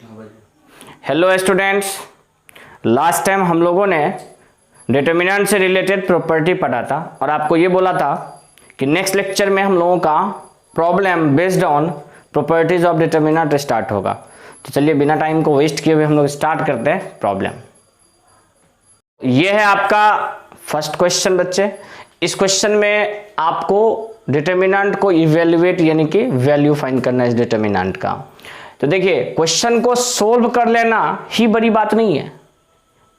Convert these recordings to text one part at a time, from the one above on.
Hello students, last time हम लोगों ने डिटर्मिनेंट से रिलेटेड प्रॉपर्टी पढ़ा था और आपको ये बोला था कि नेक्स्ट लेक्चर में हम लोगों का problem based on properties of determinant start होगा। तो चलिए बिना टाइम को वेस्ट किए हुए हम लोग स्टार्ट करते हैं प्रॉब्लम। ये है आपका फर्स्ट क्वेश्चन बच्चे। इस क्वेश्चन में आपको डिटर्मिनेंट को इवेल्युएट यानी कि वैल्यू फाइंड करना है इस डिटर्मिनेंट का। तो देखिए, क्वेश्चन को सोल्व कर लेना ही बड़ी बात नहीं है।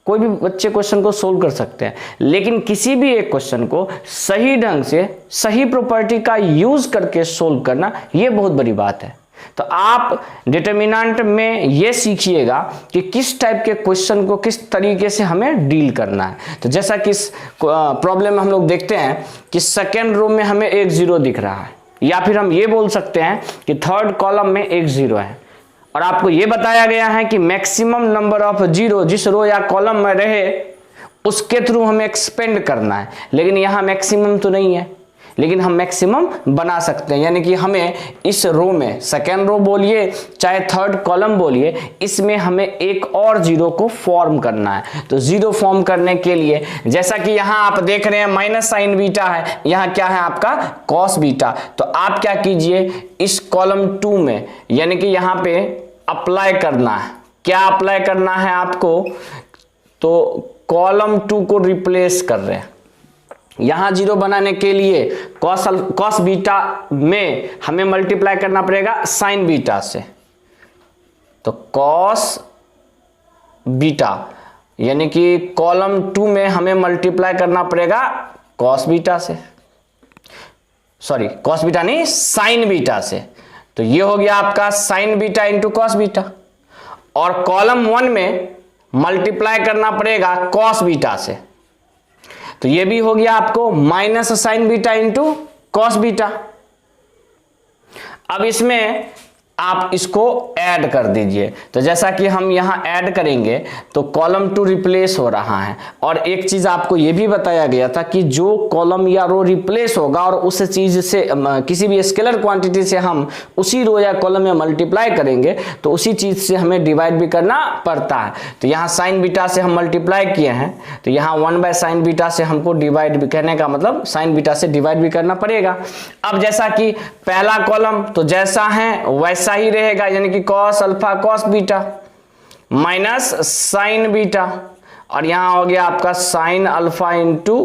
कोई भी बच्चे क्वेश्चन को सोल्व कर सकते हैं, लेकिन किसी भी एक क्वेश्चन को सही ढंग से सही प्रॉपर्टी का यूज करके सोल्व करना ये बहुत बड़ी बात है। तो आप डिटर्मिनेंट में ये सीखिएगा कि किस टाइप के क्वेश्चन को किस तरीके से हमें डील करना है। तो जैसा कि इस प्रॉब्लम में हम लोग देखते हैं कि सेकेंड रो में हमें एक जीरो दिख रहा है, या फिर हम ये बोल सकते हैं कि थर्ड कॉलम में एक जीरो है, और आपको यह बताया गया है कि मैक्सिमम नंबर ऑफ जीरो जिस रो या कॉलम में रहे उसके थ्रू हमें एक्सपेंड करना है। लेकिन यहां मैक्सिमम तो नहीं है, लेकिन हम मैक्सिमम बना सकते हैं। यानी कि हमें इस रो में, सेकेंड रो बोलिए चाहे थर्ड कॉलम बोलिए, इसमें हमें एक और जीरो को फॉर्म करना है। तो जीरो फॉर्म करने के लिए जैसा कि यहां आप देख रहे हैं माइनस साइन बीटा है, यहां क्या है आपका कॉस बीटा। तो आप क्या कीजिए, इस कॉलम 2 में यानी कि यहां पे अप्लाई करना है। क्या अप्लाई करना है आपको? तो कॉलम 2 को रिप्लेस कर रहे हैं। यहां जीरो बनाने के लिए कॉस बीटा में हमें मल्टीप्लाई करना पड़ेगा साइन बीटा से। तो कॉस बीटा यानी कि कॉलम 2 में हमें मल्टीप्लाई करना पड़ेगा कॉस बीटा से, सॉरी कॉस बीटा नहीं साइन बीटा से। तो ये हो गया आपका sign beta into cos beta, और कॉलम 1 में मल्टीप्लाई करना पड़ेगा कॉस बीटा से। तो ये भी हो गया आपको minus sign beta into cos beta. अब इसमें आप इसको ऐड कर दीजिए। तो जैसा कि हम यहां ऐड करेंगे तो कॉलम 2 रिप्लेस हो रहा है, और एक चीज आपको यह भी बताया गया था कि जो कॉलम या रो रिप्लेस होगा और उस चीज से किसी भी स्केलर क्वांटिटी से हम उसी रो या कॉलम में मल्टीप्लाई करेंगे तो उसी चीज से हमें डिवाइड भी करना पड़ता है। तो यहां साइन बीटा से हम मल्टीप्लाई किए हैं, तो यहां 1/sin बीटा से हमको डिवाइड भी, कहने का मतलब साइन बीटा से डिवाइड भी करना पड़ेगा। अब जैसा कि पहला कॉलम तो जैसा है वैसा ही रहेगा, यानी कि cos alpha cos beta minus sign beta, और यहां हो गया आपका sine alpha into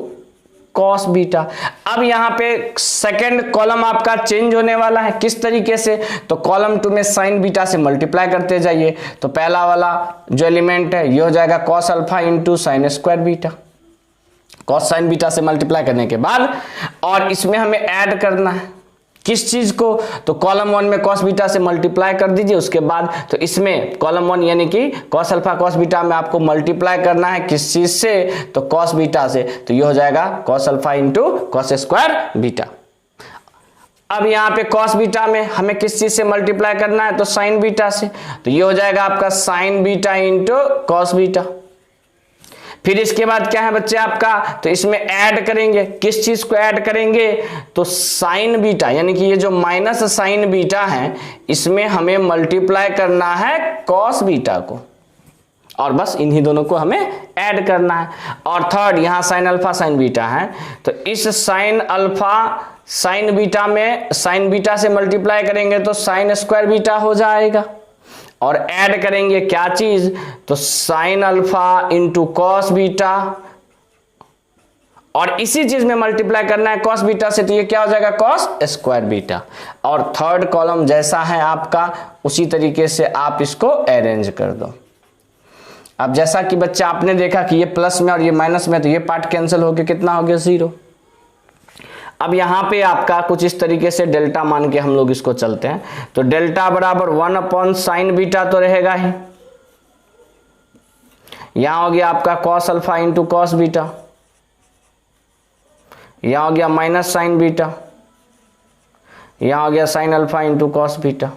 cos beta. अब यहां पे सेकंड कॉलम आपका चेंज होने वाला है। किस तरीके से? तो कॉलम 2 में साइन बीटा से मल्टीप्लाई करते जाइए। तो पहला वाला जो एलिमेंट है ये हो जाएगा cos alpha into sine square beta, cos sine beta से मल्टीप्लाई करने के बाद, और इसमें हमें ऐड करना है किस चीज को? तो कॉलम 1 में कॉस बीटा से मल्टीप्लाई कर दीजिए, उसके बाद तो इसमें कॉलम 1 यानी कि कॉस अल्फा कॉस बीटा में आपको मल्टीप्लाई करना है किस चीज से? तो कॉस बीटा से। तो ये हो जाएगा cos alpha into cos square beta. अब यहाँ पे कॉस बीटा में हमें किस चीज से मल्टीप्लाई करना है? तो साइन बीटा से। तो ये हो जाएगा आपका sign beta into cos beta. फिर इसके बाद क्या है बच्चे आपका? तो इसमें ऐड करेंगे, किस चीज को ऐड करेंगे? तो साइन बीटा यानी कि ये जो माइनस साइन बीटा है इसमें हमें मल्टीप्लाई करना है कॉस बीटा को, और बस इन्हीं दोनों को हमें ऐड करना है। और थर्ड यहां साइन अल्फा साइन बीटा है, तो इस साइन अल्फा साइन बीटा में साइन बीटा से मल्टीप्लाई करेंगे तो साइन स्क्वायर बीटा हो जाएगा, और ऐड करेंगे क्या चीज? तो sine alpha into cos beta, और इसी चीज में मल्टीप्लाई करना है कॉस बीटा से, तो ये क्या हो जाएगा? Cos square beta. और थर्ड कॉलम जैसा है आपका उसी तरीके से आप इसको अरेंज कर दो। अब जैसा कि बच्चा आपने देखा कि ये प्लस में और ये माइनस में, तो ये पार्ट कैंसिल होकर कितना हो गया? 0। अब यहां पे आपका कुछ इस तरीके से डेल्टा मान के हम लोग इसको चलते हैं। तो डेल्टा बराबर 1/sin बीटा तो रहेगा ही, यहां हो गया आपका cos alpha into cos beta, यहां हो गया माइनस साइन बीटा, यहां हो गया sine alpha into cos beta.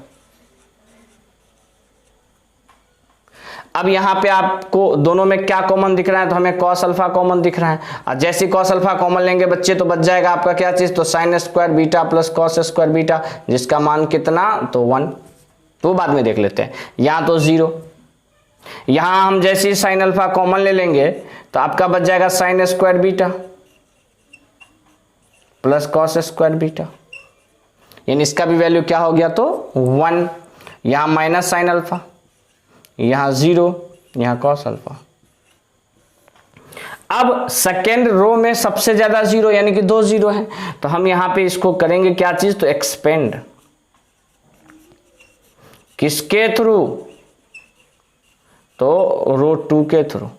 अब यहां पे आपको दोनों में क्या कॉमन दिख रहा है? तो हमें cos अल्फा कॉमन दिख रहा है, और जैसे cos अल्फा कॉमन लेंगे बच्चे तो बच जाएगा आपका क्या चीज? तो sin square beta plus cos square beta, जिसका मान कितना? तो 1। तो बाद में देख लेते हैं। यहाँ तो 0, यहाँ हम जैसे ही साइन अल्फा कॉमन ले लेंगे तो आपका बच जाएगा sine square beta plus cos square beta, यानी इसका भी वैल्यू क्या हो गया तो 1, यहाँ माइनस साइन अल्फा, यहाँ 0, यहाँ कॉस अल्फा। अब सेकेंड रो में सबसे ज्यादा 0 यानी कि 2 0 है, तो हम यहां पे इसको करेंगे क्या चीज तो एक्सपेंड, किसके थ्रू तो रो 2 के थ्रू।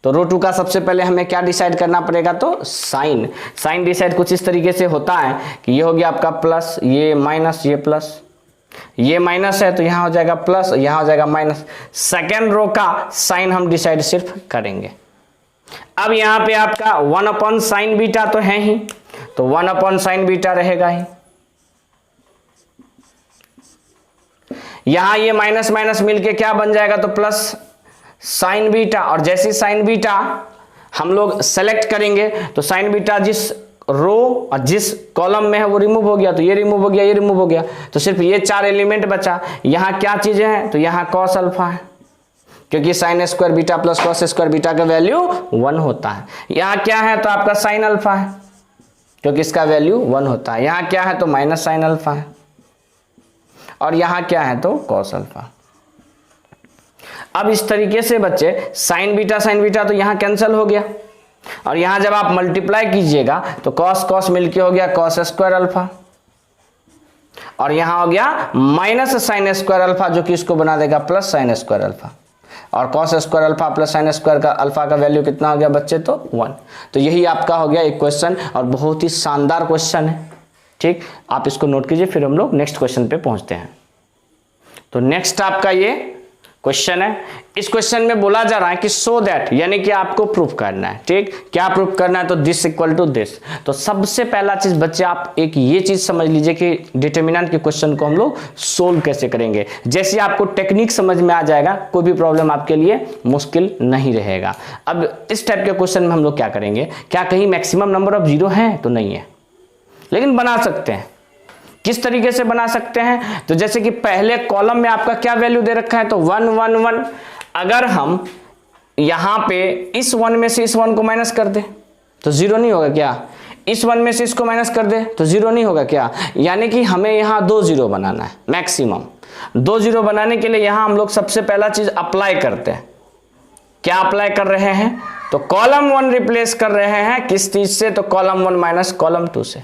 तो रो 2 का सबसे पहले हमें क्या डिसाइड करना पड़ेगा तो साइन डिसाइड कुछ इस तरीके से होता है कि ये हो गया आपका प्लस, ये माइनस, ये प्लस, ये माइनस है तो यहां हो जाएगा प्लस, यहां हो जाएगा माइनस। सेकेंड रो का साइन हम डिसाइड सिर्फ करेंगे। अब यहां पे आपका 1 अपॉन साइन बीटा तो है ही, तो 1 अपॉन साइन बीटा रहेगा ही। यहां ये माइनस माइनस मिलके क्या बन जाएगा तो प्लस साइन बीटा, और जैसे साइन बीटा हम लोग सेलेक्ट करेंगे तो साइन बीटा जिस रो और जिस कॉलम में है वो रिमूव हो गया, तो ये रिमूव हो गया, ये रिमूव हो गया, तो सिर्फ ये 4 एलिमेंट बचा। यहां क्या चीजें हैं तो यहां कॉस अल्फा है, क्योंकि sine square beta plus cos square beta का वैल्यू 1 होता है। यहां क्या है तो आपका साइन अल्फा है, क्योंकि इसका वैल्यू 1 होता है। यहां क्या है तो माइनस साइन अल्फा है, और यहां क्या है तो कॉस अल्फा। अब इस तरीके से बच्चे साइन बीटा तो यहां कैंसिल हो गया, और यहां जब आप मल्टीप्लाई कीजिएगा तो कॉस कॉस मिलके हो गया कॉस स्क्वायर अल्फा, और यहां हो गया माइनस साइन स्क्वायर अल्फा, जो कि इसको बना देगा प्लस साइन स्क्वायर अल्फा, और cos square alpha plus sine square का अल्फा का वैल्यू कितना हो गया बच्चे तो 1। तो यही आपका हो गया एक क्वेश्चन, और बहुत ही शानदार क्वेश्चन है। ठीक, आप इसको नोट कीजिए, फिर हम लोग नेक्स्ट क्वेश्चन पे पहुंचते हैं। तो नेक्स्ट आपका ये क्वेश्चन है। इस क्वेश्चन में बोला जा रहा है कि सो दैट, यानी कि आपको प्रूफ करना है। ठीक, क्या प्रूफ करना है तो दिस इक्वल टू दिस। तो सबसे पहला चीज बच्चे आप एक ये चीज समझ लीजिए कि डिटरमिनेंट के क्वेश्चन को हम लोग सोल्व कैसे करेंगे। जैसे आपको टेक्निक समझ में आ जाएगा, कोई भी प्रॉब्लम आपके लिए मुश्किल नहीं रहेगा। अब इस टाइप के क्वेश्चन में हम लोग क्या करेंगे, क्या कहीं मैक्सिमम नंबर ऑफ 0 है तो नहीं है, लेकिन बना सकते हैं। किस तरीके से बना सकते हैं तो जैसे कि पहले कॉलम में आपका क्या वैल्यू दे रखा है तो 1 1 1। अगर हम यहां पे इस 1 में से इस 1 को माइनस कर दे तो 0 नहीं होगा क्या, इस 1 में से इसको माइनस कर दे तो 0 नहीं होगा क्या। यानी कि हमें यहां 2 0 बनाना है, मैक्सिमम 2 0 बनाने के लिए यहां हम लोग सबसे पहला चीज अप्लाई करते हैं। क्या अप्लाई कर रहे हैं तो कॉलम 1 रिप्लेस कर रहे हैं किस चीज से तो कॉलम 1 माइनस कॉलम 2 से।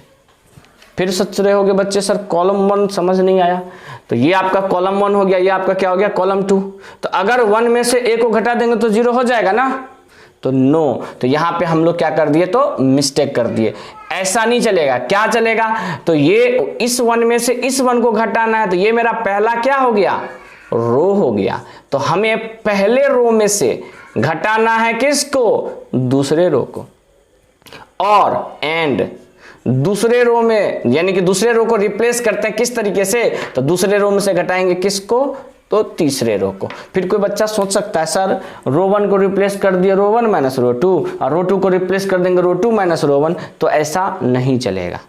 फिर सोच रहे होगे बच्चे सर कॉलम 1 समझ नहीं आया, तो ये आपका कॉलम 1 हो गया, ये आपका क्या हो गया कॉलम 2। तो अगर 1 में से a को घटा देंगे तो 0 हो जाएगा ना, तो नो। तो यहां पे हम लोग क्या कर दिए तो मिस्टेक कर दिए, ऐसा नहीं चलेगा। क्या चलेगा तो ये इस 1 में से इस 1 को घटाना है, तो ये मेरा पहला क्या हो गया रो हो गया। तो हमें पहले रो में से घटाना है किसको दूसरे रो को, और एंड दूसरे रो में यानी कि दूसरे रो को रिप्लेस करते हैं किस तरीके से तो दूसरे रो में से घटाएंगे किसको तो तीसरे रो को। फिर कोई बच्चा सोच सकता है सर रो 1 को रिप्लेस कर दिया रो 1 माइनस रो 2, और रो 2 को रिप्लेस कर देंगे रो 2 माइनस रो 1, तो ऐसा नहीं चलेगा,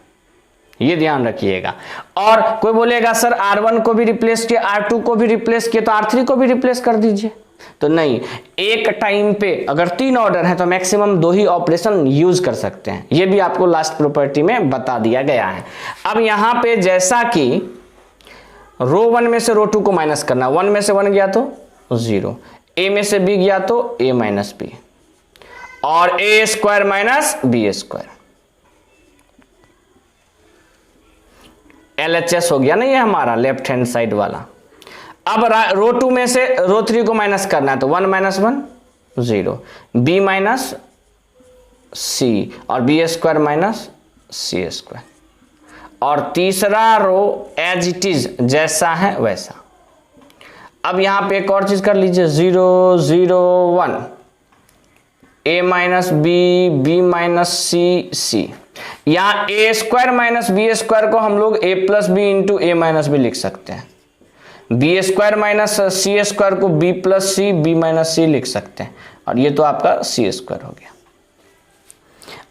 ये ध्यान रखिएगा। और कोई बोलेगा सर R1 को भी रिप्लेस किया, R2 को भी रिप्लेस किया, तो R3 को भी रिप्लेस कर दीजिए। तो नहीं, एक टाइम पे अगर 3 ऑर्डर है तो मैक्सिमम 2 ही ऑपरेशन यूज कर सकते हैं, ये भी आपको लास्ट प्रॉपर्टी में बता दिया गया है। अब यहां पे जैसा कि रो 1 में से रो 2 को माइनस करना, 1 में से 1 गया तो 0, a में से b गया तो a माइनस b, और a square minus b square, LHS हो गया ना ये हमारा लेफ्ट हैंड साइड वाला। अब रो 2 में से रो 3 को माइनस करना है तो 1 माइनस 1 0, b माइनस c, और b square minus c square, और तीसरा रो एज इट इज जैसा है वैसा। अब यहां पे एक और चीज कर लीजिए 0 0 1, a minus b minus c। यहां a square minus b square को हम लोग a plus B into a minus B लिख सकते हैं, B square minus C square को B plus C B minus C लिख सकते हैं, और ये तो आपका सी स्क्वायर हो गया।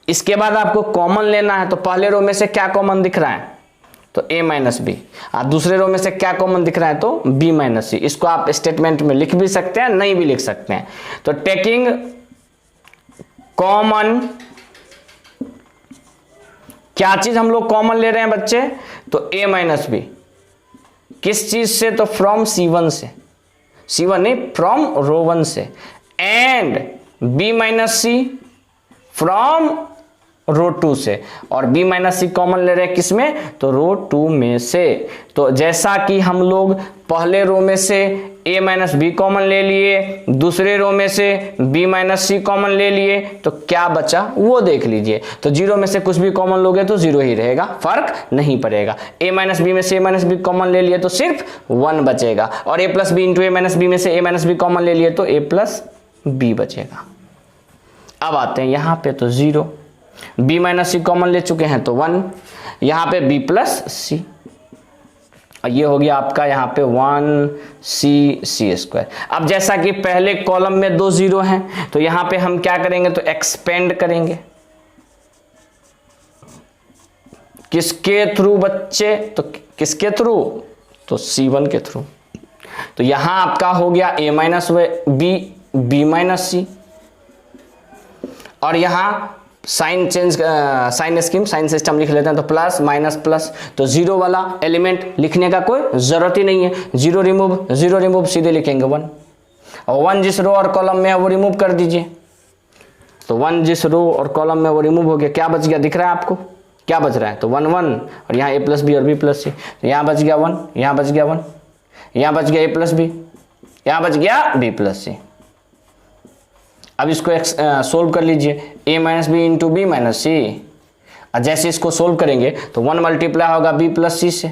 इसके बाद आपको कॉमन लेना है, तो पहले रो में से क्या कॉमन दिख रहा है तो a माइनस बी। दूसरे रो में से क्या कॉमन दिख रहा है, तो b माइनस सी। इसको आप स्टेटमेंट में लिख भी सकते हैं, नहीं भी लिख सकते हैं। तो टेकिंग कॉमन, क्या चीज हम लोग कॉमन ले रहे हैं बच्चे, तो a माइनस बी। किस चीज से, तो फ्रॉम C1 से, C1 नहीं, फ्रॉम रो 1 से, and b minus C from row 2 से, और b माइनस सी कॉमन ले रहे हैं किसमें, तो रो 2 में से। तो जैसा कि हम लोग पहले रो में से a माइनस बी कॉमन ले लिए, दूसरे रो में से b माइनस सी कॉमन ले लिए, तो क्या बचा वो देख लीजिए। तो जीरो में से कुछ भी कॉमन लोगे तो जीरो ही रहेगा, फर्क नहीं पड़ेगा। a माइनस बी में से a माइनस बी कॉमन ले लिए तो सिर्फ 1 बचेगा, और a plus B into a minus b में से a माइनस बी कॉमन ले लिए तो a प्लस बी बचेगा। अब आते हैं यहाँ पे, तो 0, b माइनस सी कॉमन ले चुके हैं तो 1, यहाँ पे b प्लस सी, और ये हो गया आपका यहाँ पे 1c² अब जैसा कि पहले कॉलम में 2 0 हैं, तो यहाँ पे हम क्या करेंगे, तो एक्सपेंड करेंगे। किसके थ्रू बच्चे, तो किसके थ्रू, तो C1 के थ्रू। तो यहां आपका हो गया a माइनस b माइनस सी, और यहां sign change, sign scheme, sign system लिख लेते हैं, तो प्लस माइनस प्लस। तो जीरो वाला एलिमेंट लिखने का कोई जरूरत ही नहीं है, जीरो रिमूव सीधे लिखेंगे 1, और 1 जिस रो और कॉलम में है वो रिमूव कर दीजिए। तो 1 जिस रो और कॉलम में वो रिमूव हो गया, क्या बच गया दिख रहा है आपको, क्या बच रहा है, तो 1 1, और यहाँ a प्लस बी और b प्लस सी, तो यहाँ बच गया 1, यहाँ बच गया 1, यहाँ बच गया a प्लस बी, यहाँ बच गया b प्लस सी। अब इसको सोल्व कर लीजिए, a minus B into B minus सी, और जैसे इसको सोल्व करेंगे तो 1 मल्टीप्लाई होगा b प्लस सी से,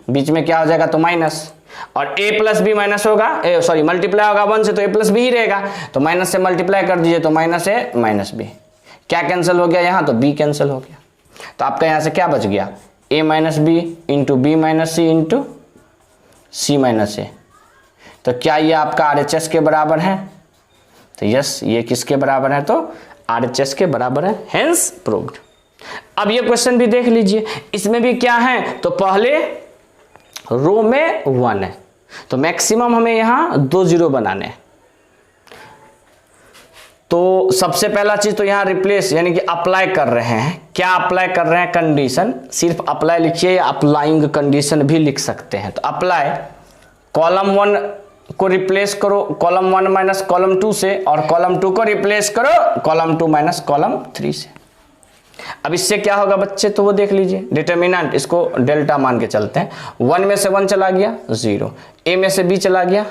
बीच में क्या हो जाएगा, तो माइनस, और a प्लस बी माइनस होगा, सॉरी मल्टीप्लाई होगा 1 से, तो a प्लस बी ही रहेगा, तो माइनस से मल्टीप्लाई कर दीजिए, तो माइनस a माइनस बी, क्या कैंसिल हो गया यहाँ, तो b कैंसिल हो गया। तो आपका यहाँ से क्या बच गया, a minus B into B minus C into C minus A. तो क्या ये आपका RHS के बराबर है, तो यस, ये किसके बराबर है, तो RHS के बराबर है, हेंस प्रूव्ड। अब ये क्वेश्चन भी देख लीजिए, इसमें भी क्या है, तो पहले रो में 1 है, तो मैक्सिमम हमें यहां 2 0 बनाने हैं। तो सबसे पहला चीज तो यहां रिप्लेस यानी कि अप्लाई कर रहे हैं, क्या अप्लाई कर रहे हैं, कंडीशन, सिर्फ अप्लाई लिखिए या अप्लाइंग कंडीशन भी लिख सकते हैं। तो अप्लाई कॉलम 1 को रिप्लेस करो कॉलम 1 माइनस कॉलम 2 से, और कॉलम 2 को रिप्लेस करो कॉलम 2 माइनस कॉलम 3 से। अब इससे क्या होगा बच्चे, तो वो देख लीजिए, डिटर्मिनेंट इसको डेल्टा मान के चलते हैं, 1 में से 1 चला गया 0, a में से b चला गया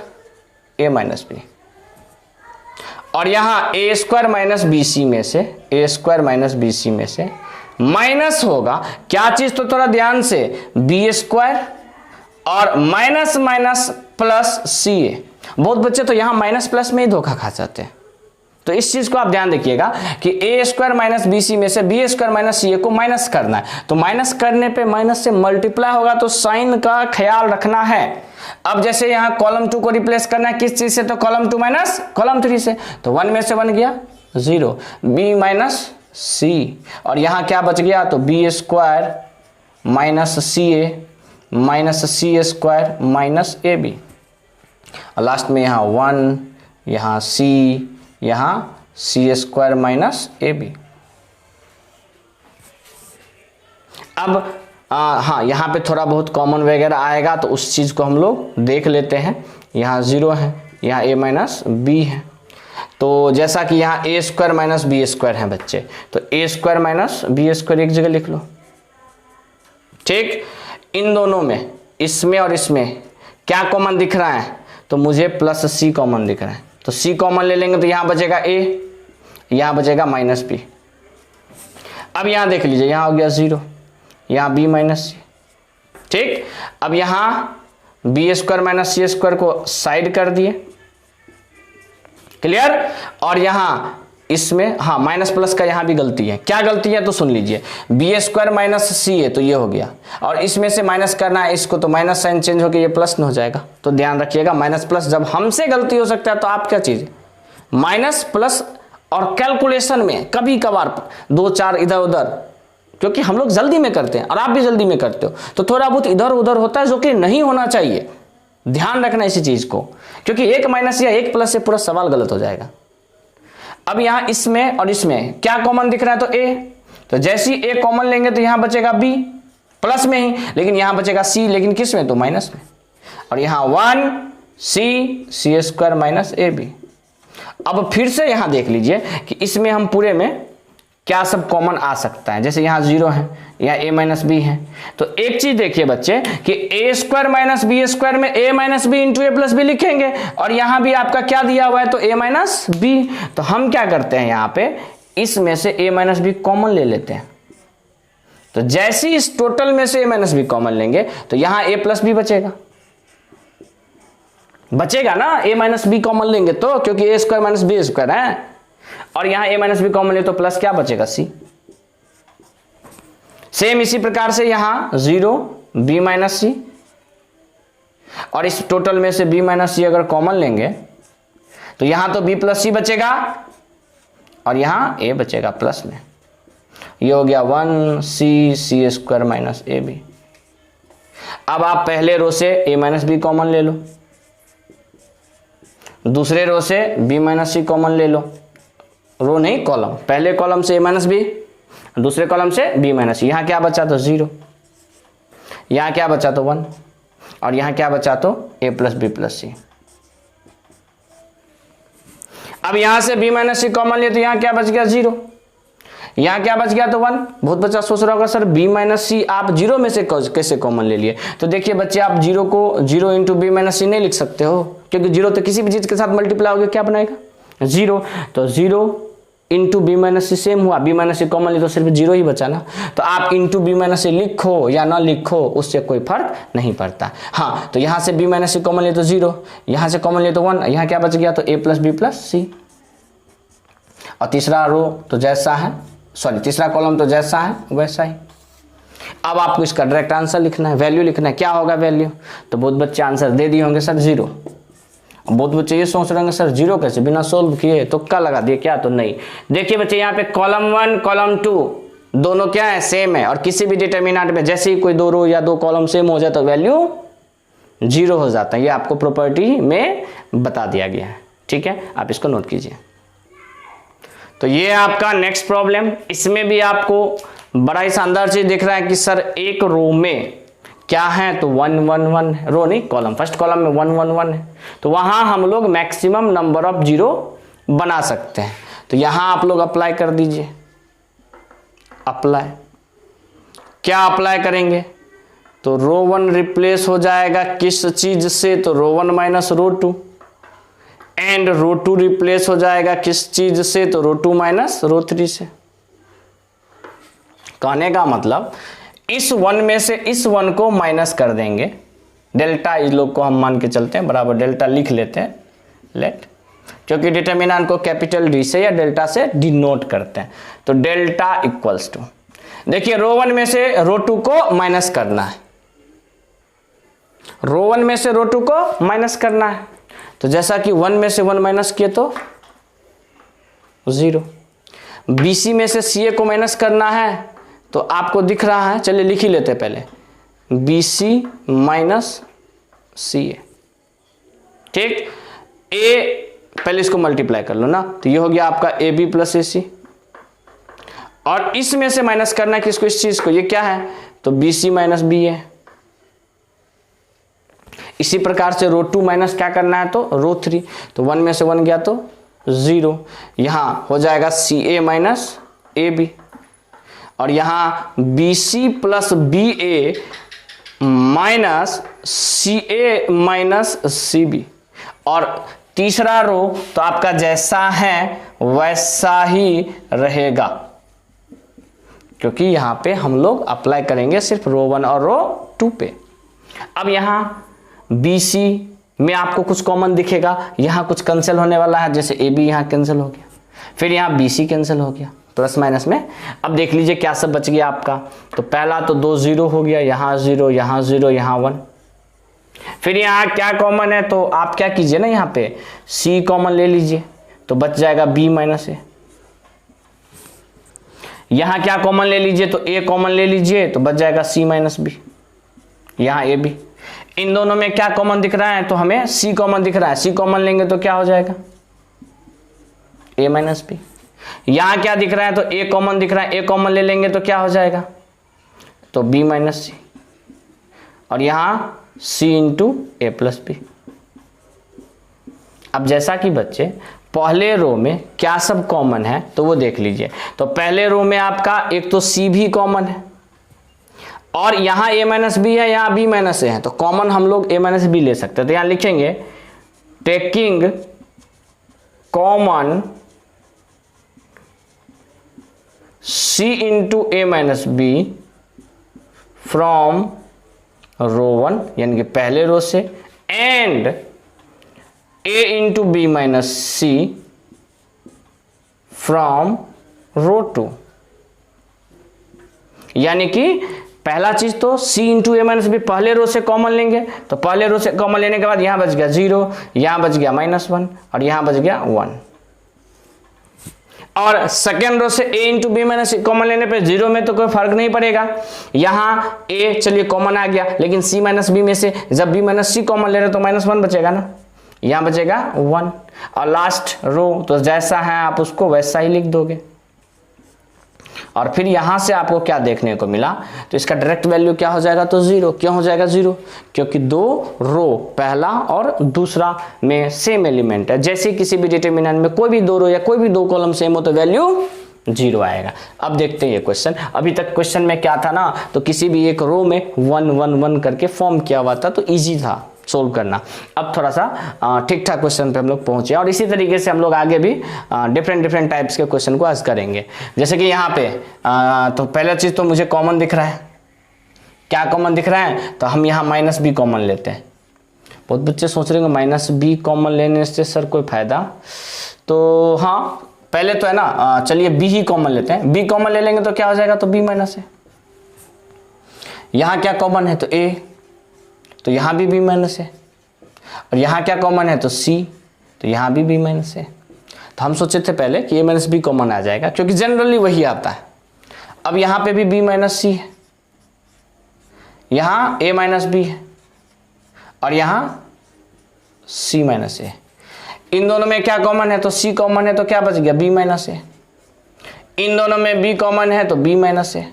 a माइनस बी, और यहां a² माइनस बी सी में से, a² माइनस बी सी में से माइनस होगा क्या चीज, तो थोड़ा ध्यान से, b² और माइनस माइनस प्लस सी ए। बहुत बच्चे तो यहां माइनस प्लस में ही धोखा खा जाते हैं, तो इस चीज को आप ध्यान रखिएगा कि a² माइनस बी सी में से b² माइनस सी ए को माइनस करना है, तो माइनस करने पे माइनस से मल्टीप्लाई होगा, तो साइन का ख्याल रखना है। अब जैसे यहां कॉलम 2 को रिप्लेस करना है किस चीज से, तो कॉलम 2 माइनस कॉलम 3 से, तो 1 में से 1 गया 0, b माइनस सी, और यहां क्या बच गया, तो b² minus c a minus c² minus a b, और लास्ट में यहाँ 1, यहाँ c, यहाँ c² माइनस ए बी। अब हाँ, यहाँ पे थोड़ा बहुत कॉमन वगैरह आएगा, तो उस चीज़ को हम लोग देख लेते हैं। यहाँ 0 है, यहाँ a माइनस बी है, तो जैसा कि यहाँ a² माइनस b² है बच्चे, तो a² माइनस b² एक जगह लिख लो, ठीक। इन दोनों में, इसमें और इसमें क्या कॉमन दिख रहा है, तो मुझे प्लस सी कॉमन दिख रहा है, तो सी कॉमन ले लेंगे, तो यहाँ बचेगा a, यहाँ बचेगा माइनस बी। अब यहाँ देख लीजिए, यहाँ हो गया 0, यहाँ b माइनस सी, ठीक। अब यहाँ b² माइनस c² को साइड कर दिए, क्लियर। और यहाँ इसमें हाँ माइनस प्लस का यहाँ भी गलती है, क्या गलती है, तो सुन लीजिए, b² माइनस सी है, तो ये हो गया, और इसमें से माइनस करना है इसको, तो माइनस साइन चेंज होकर ये प्लस न हो जाएगा। तो ध्यान रखिएगा, माइनस प्लस जब हमसे गलती हो सकता है, तो आप क्या चीज, माइनस प्लस, और कैलकुलेशन में कभी कभार 2 4 इधर उधर क्योंकि हम लोग जल्दी में करते हैं और आप भी जल्दी में करते हो, तो थोड़ा बहुत इधर उधर होता है जो कि नहीं होना चाहिए। ध्यान रखना इसी चीज को, क्योंकि एक माइनस या एक प्लस से पूरा सवाल गलत हो जाएगा। अब यहां इसमें और इसमें क्या कॉमन दिख रहा है, तो ए, तो जैसे ही ए कॉमन लेंगे तो यहां बचेगा बी प्लस में ही, लेकिन यहां बचेगा सी, लेकिन किस में, तो माइनस में। और यहां 1 c² माइनस ए बी। अब फिर से यहां देख लीजिए कि इसमें हम पूरे में क्या सब कॉमन आ सकता है। जैसे यहां 0 है, यहाँ a माइनस बी है, तो एक चीज देखिए बच्चे कि a² माइनस b² में a minus B into a plus b लिखेंगे, और यहां भी आपका क्या दिया हुआ है, तो a माइनस बी। तो हम क्या करते हैं, यहां पे इसमें से a माइनस बी कॉमन ले लेते हैं। तो जैसे ही इस टोटल में से a माइनस बी कॉमन लेंगे तो यहां a प्लस बी बचेगा ना, a माइनस बी कॉमन लेंगे तो, क्योंकि a² माइनस b² है, और यहां a माइनस बी कॉमन ले तो प्लस क्या बचेगा, c। सेम इसी प्रकार से यहां 0 b माइनस सी, और इस टोटल में से b माइनस सी अगर कॉमन लेंगे तो यहां तो b प्लस सी बचेगा और यहां a बचेगा प्लस में। ये हो गया 1c² माइनस ए बी। अब आप पहले रो से a माइनस बी कॉमन ले लो, दूसरे रो से b माइनस सी कॉमन ले लो, रो नहीं कॉलम, पहले कॉलम से a माइनस बी, दूसरे कॉलम से b माइनस सी। यहां क्या बचा, तो 0, यहां क्या बचा, तो 1, और यहां क्या बचा, तो a plus B plus C. अब यहां से b माइनस सी कॉमन लिया तो यहां क्या बच गया, 0, यहां क्या बच गया, तो 1। बहुत बच्चा सोच रहा होगा सर b माइनस सी आप 0 में से कैसे कॉमन ले लिए। तो देखिए बच्चे, आप 0 को 0 इंटू बी माइनस सी नहीं लिख सकते हो, क्योंकि 0 तो किसी भी चीज के साथ मल्टीप्लाई होगा क्या बनाएगा, 0। तो 0 इंटू बी माइनस सी सेम हुआ, बी माइनस सी कॉमन ली तो सिर्फ 0 ही बचा ना। तो आप इंटू बी माइनस सी लिखो या ना लिखो उससे कोई फर्क नहीं पड़ता। हाँ, तो यहां से बी माइनस सी कॉमन लिए तो 0, यहां से कॉमन लिए तो 1, यहां क्या बच गया, तो a प्लस बी प्लस सी। और तीसरा रो तो जैसा है, सॉरी तीसरा कॉलम तो जैसा है वैसा ही। अब आपको इसका डायरेक्ट आंसर लिखना है, वैल्यू लिखना है, क्या होगा वैल्यू। तो बहुत बच्चे आंसर दे दिए होंगे सर 0। बहुत बच्चे ये सोच रहे होंगे सर 0 कैसे, बिना सोल्व किए तुक्का लगा दिए क्या, तो नहीं। देखिए बच्चे यहाँ पे कॉलम 1 कॉलम 2 दोनों क्या है, सेम है, और किसी भी डिटर्मिनेंट में जैसे ही कोई 2 रो या 2 कॉलम सेम हो जाए तो वैल्यू 0 हो जाता है। ये आपको प्रॉपर्टी में बता दिया गया है, ठीक है, आप इसको नोट कीजिए। तो ये आपका नेक्स्ट प्रॉब्लम, इसमें भी आपको बड़ा ही शानदार चीज दिख रहा है कि सर एक रो में क्या है, तो 1 1 1, रो नहीं कॉलम, फर्स्ट कॉलम में 1 1 1 है, तो वहां हम लोग मैक्सिमम नंबर ऑफ 0 बना सकते हैं। तो यहां आप लोग अप्लाई कर दीजिए, अप्लाई, क्या अप्लाई करेंगे, तो रो 1 रिप्लेस हो जाएगा किस चीज से, तो रो 1 माइनस रो 2, एंड रो 2 रिप्लेस हो जाएगा किस चीज से, तो रो 2 माइनस रो 3 से। कहने का मतलब इस 1 में से इस 1 को माइनस कर देंगे, डेल्टा इस लोग को हम मान के चलते हैं, बराबर डेल्टा लिख लेते हैं, लेट, क्योंकि डिटर्मिनेंट को कैपिटल डी से या डेल्टा से डिनोट करते हैं। तो डेल्टा इक्वल्स टू, देखिए रो 1 में से रो 2 को माइनस करना है, रो 1 में से रो 2 को माइनस करना है। तो जैसा कि 1 में से 1 माइनस किए तो 0, BC में से CA को माइनस करना है, तो आपको दिख रहा है, चलिए लिख ही लेते हैं पहले, BC माइनस CA, ठीक। A पहले इसको मल्टीप्लाई कर लो ना, तो ये हो गया आपका AB प्लस AC, और इसमें से माइनस करना है किसको, इस चीज को, ये क्या है, तो BC माइनस BA। इसी प्रकार से रो 2 माइनस क्या करना है, तो रो 3, तो 1 में से 1 गया तो 0, यहां हो जाएगा CA माइनस AB, और यहां BC plus BA minus CA minus CB। और तीसरा रो तो आपका जैसा है वैसा ही रहेगा, क्योंकि यहां पे हम लोग अप्लाई करेंगे सिर्फ रो 1 और रो 2 पे। अब यहां BC में आपको कुछ कॉमन दिखेगा, यहां कुछ कैंसिल होने वाला है, जैसे AB यहां कैंसिल हो गया, फिर यहां BC कैंसिल हो गया प्लस माइनस में। अब देख लीजिए क्या सब बच गया आपका, तो पहला तो 2 0 हो गया, यहां 0 यहां 0 यहां 1, फिर यहां क्या कॉमन है, तो आप क्या कीजिए ना, यहां पे C कॉमन ले लीजिए, तो बच जाएगा B माइनस A। यहां क्या कॉमन ले लीजिए, तो ए कॉमन ले लीजिए तो बच जाएगा सी माइनस बी, यहां ए बी। इन दोनों में क्या कॉमन दिख रहा है, तो हमें सी कॉमन दिख रहा है, सी कॉमन लेंगे तो क्या हो जाएगा ए माइनस बी। यहां क्या दिख रहा है, तो ए कॉमन दिख रहा है, ए कॉमन ले लेंगे तो क्या हो जाएगा, तो बी माइनस सी, और यहां सी इंटू ए प्लस बी। अब जैसा कि बच्चे पहले रो में क्या सब कॉमन है तो वो देख लीजिए। तो पहले रो में आपका एक तो सी भी कॉमन है, और यहां ए माइनस बी है, यहां बी माइनस ए है, तो कॉमन हम लोग ए माइनस बी ले सकते हैं। तो यहां लिखेंगे taking common C into A minus B from row 1 यानी कि पहले रो से, and A into B minus C from row 2। यानी कि पहला चीज तो c into A minus B पहले रो से कॉमन लेंगे, तो पहले रो से कॉमन लेने के बाद यहां बच गया 0, यहां बच गया -1 और यहां बच गया 1। और सेकेंड रो से a into B minus c common लेने पे 0 में तो कोई फर्क नहीं पड़ेगा, यहां a चलिए कॉमन आ गया, लेकिन c माइनस बी में से जब b माइनस सी कॉमन ले रहे तो -1 बचेगा ना, यहां बचेगा 1। और लास्ट रो तो जैसा है आप उसको वैसा ही लिख दोगे। और फिर यहां से आपको क्या देखने को मिला, तो इसका डायरेक्ट वैल्यू क्या हो जाएगा, तो 0। क्यों हो जाएगा 0, क्योंकि दो रो पहला और दूसरा में सेम एलिमेंट है। जैसे किसी भी डिटरमिनेंट में कोई भी दो रो या कोई भी दो कॉलम सेम हो तो वैल्यू 0 आएगा। अब देखते हैं ये क्वेश्चन। अभी तक क्वेश्चन में क्या था ना, तो किसी भी एक रो में 1 1 1 करके फॉर्म किया हुआ था, तो ईजी था सोल्व करना। अब थोड़ा सा ठीक ठाक क्वेश्चन पे हम लोग पहुंचे, और इसी तरीके से हम लोग आगे भी डिफरेंट टाइप्स के क्वेश्चन को आज करेंगे। जैसे कि यहाँ पे तो पहला चीज तो मुझे कॉमन दिख रहा है, क्या कॉमन दिख रहा है, तो हम यहाँ माइनस बी कॉमन लेते हैं। बहुत बच्चे सोच रहे हैं माइनस बी कॉमन लेने से सर कोई फायदा, तो हाँ पहले तो है ना, चलिए बी ही कॉमन लेते हैं। बी कॉमन ले लेंगे तो क्या हो जाएगा, तो बी माइनस है। यहाँ क्या कॉमन है, तो ए, तो यहां भी बी माइनस है। और यहां क्या कॉमन है, तो सी, तो यहां भी बी माइनस है। तो हम सोचे थे पहले कि ए माइनस बी कॉमन आ जाएगा, क्योंकि जनरली वही आता है। अब यहां पे भी बी माइनस सी है, यहां ए माइनस बी है, और यहां सी माइनस ए। इन दोनों में क्या कॉमन है, तो सी कॉमन है, तो क्या बच गया, बी माइनस ए। इन दोनों में बी कॉमन है तो बी माइनस ए,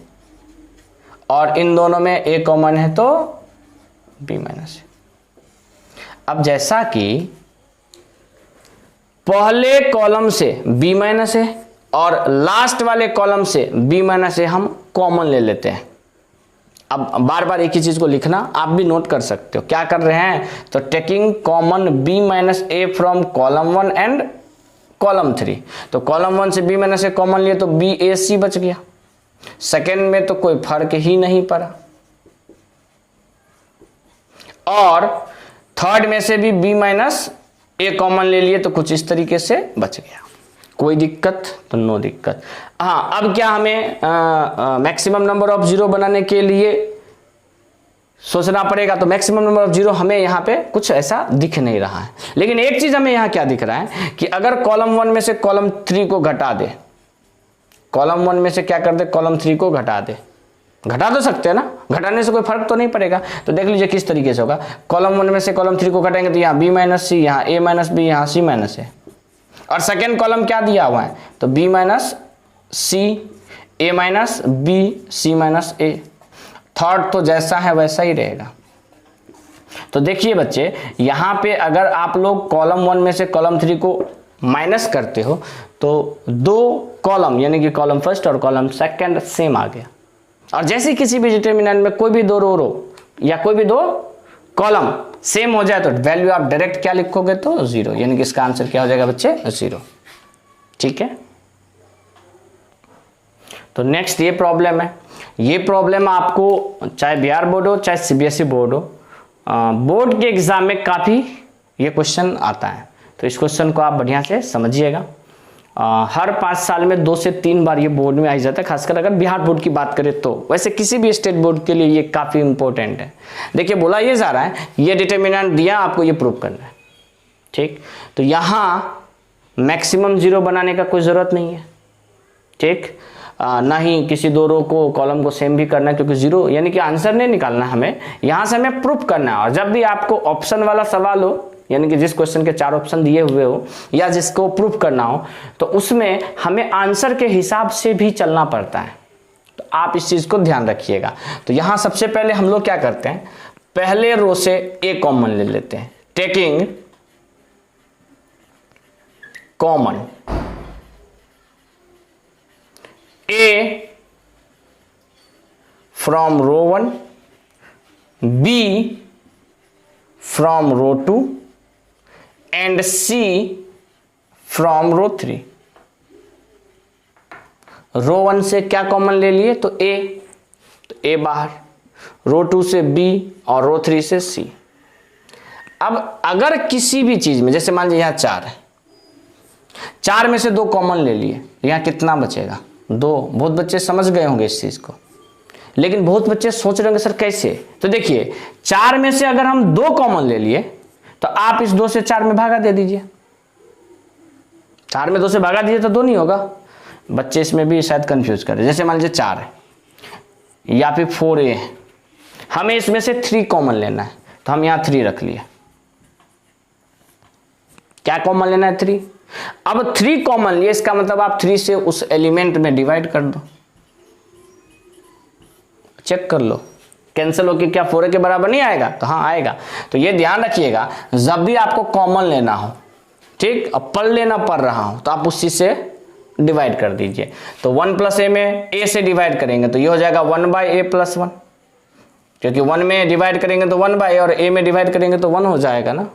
और इन दोनों में ए कॉमन है तो बी माइनस ए। अब जैसा कि पहले कॉलम से बी माइनस है और लास्ट वाले कॉलम से बी माइनस है हम कॉमन ले लेते हैं। अब बार बार एक ही चीज को लिखना, आप भी नोट कर सकते हो क्या कर रहे हैं, तो taking common b minus a from column 1 and column 3। तो कॉलम 1 से बी माइनस ए कॉमन लिए तो बी ए सी बच गया। सेकेंड में तो कोई फर्क ही नहीं पड़ा, और थर्ड में से भी बी माइनस ए कॉमन ले लिए तो कुछ इस तरीके से बच गया। कोई दिक्कत, तो नो दिक्कत। हाँ, अब क्या हमें मैक्सिमम नंबर ऑफ जीरो बनाने के लिए सोचना पड़ेगा, तो मैक्सिमम नंबर ऑफ जीरो हमें यहाँ पे कुछ ऐसा दिख नहीं रहा है। लेकिन एक चीज हमें यहाँ क्या दिख रहा है कि अगर कॉलम 1 में से कॉलम 3 को घटा दे, कॉलम 1 में से क्या कर दे, कॉलम 3 को घटा दे, घटा तो सकते हैं ना, घटाने से कोई फर्क तो नहीं पड़ेगा। तो देख लीजिए किस तरीके से होगा, कॉलम 1 में से कॉलम 3 को घटाएंगे तो यहाँ बी माइनस सी, यहाँ ए माइनस बी, यहाँ सी माइनस ए। और सेकेंड कॉलम क्या दिया हुआ है, तो B minus c, a minus B, C minus A. Third तो जैसा है वैसा ही रहेगा। तो देखिए बच्चे, यहाँ पे अगर आप लोग कॉलम 1 में से कॉलम 3 को माइनस करते हो तो दो कॉलम यानी कि कॉलम फर्स्ट और कॉलम सेकेंड सेम आ गया। और जैसे किसी भी डिटरमिनेंट में कोई भी दो रो या कोई भी दो कॉलम सेम हो जाए तो वैल्यू आप डायरेक्ट क्या लिखोगे, तो 0, यानी कि इसका आंसर क्या हो जाएगा बच्चे, 0। ठीक है, तो नेक्स्ट ये प्रॉब्लम है। ये प्रॉब्लम आपको चाहे बिहार बोर्ड हो चाहे सीबीएसई बोर्ड हो, बोर्ड के एग्जाम में काफी ये क्वेश्चन आता है। तो इस क्वेश्चन को आप बढ़िया से समझिएगा। हर 5 साल में 2 से 3 बार ये बोर्ड में आ जाता है, खासकर अगर बिहार बोर्ड की बात करें तो। वैसे किसी भी स्टेट बोर्ड के लिए ये काफी इंपॉर्टेंट है। देखिए बोला ये जा रहा है, ये डिटरमिनेंट दिया, आपको ये प्रूव करना है। ठीक, तो यहां मैक्सिमम 0 बनाने का कोई जरूरत नहीं है। ठीक, ना ही किसी दो रो को कॉलम को सेम भी करना है, क्योंकि जीरो यानी कि आंसर नहीं निकालना हमें, यहाँ से हमें प्रूफ करना है। और जब भी आपको ऑप्शन वाला सवाल हो, यानी कि जिस क्वेश्चन के 4 ऑप्शन दिए हुए हो या जिसको प्रूफ करना हो, तो उसमें हमें आंसर के हिसाब से भी चलना पड़ता है। तो आप इस चीज को ध्यान रखिएगा। तो यहां सबसे पहले हम लोग क्या करते हैं, पहले रो से ए कॉमन ले लेते हैं, taking common A from row 1, B from row 2 and C from row 3। Row 1 से क्या कॉमन ले लिए, तो ए बाहर, रो 2 से बी और रो 3 से सी। अब अगर किसी भी चीज में, जैसे मान लीजिए यहां 4 है, 4 में से 2 कॉमन ले लिए, यहां कितना बचेगा, 2। बहुत बच्चे समझ गए होंगे इस चीज को, लेकिन बहुत बच्चे सोच रहे होंगे सर कैसे। तो देखिए 4 में से अगर हम 2 कॉमन ले लिए, तो आप इस 2 से 4 में भागा दे दीजिए, 4 में 2 से भागा दीजिए तो 2 नहीं होगा। बच्चे इसमें भी शायद कंफ्यूज कर रहे, जैसे मान लीजिए 4 है या फिर 4a है, हमें इसमें से 3 कॉमन लेना है, तो हम यहां 3 रख लिए। क्या कॉमन लेना है, 3। अब 3 कॉमन लिए, इसका मतलब आप 3 से उस एलिमेंट में डिवाइड कर दो, चेक कर लो कैंसिल होके क्या 4a के बराबर नहीं आएगा, तो हाँ आएगा। तो ये ध्यान रखिएगा, जब भी आपको कॉमन लेना हो, ठीक, अब पढ़ लेना पड़ रहा हो, तो आप उस चीज से डिवाइड कर दीजिए। तो 1 प्लस ए में ए से डिवाइड करेंगे तो ये हो जाएगा 1/a + 1, क्योंकि 1 में डिवाइड करेंगे तो 1/a और a में डिवाइड करेंगे तो 1 हो जाएगा ना।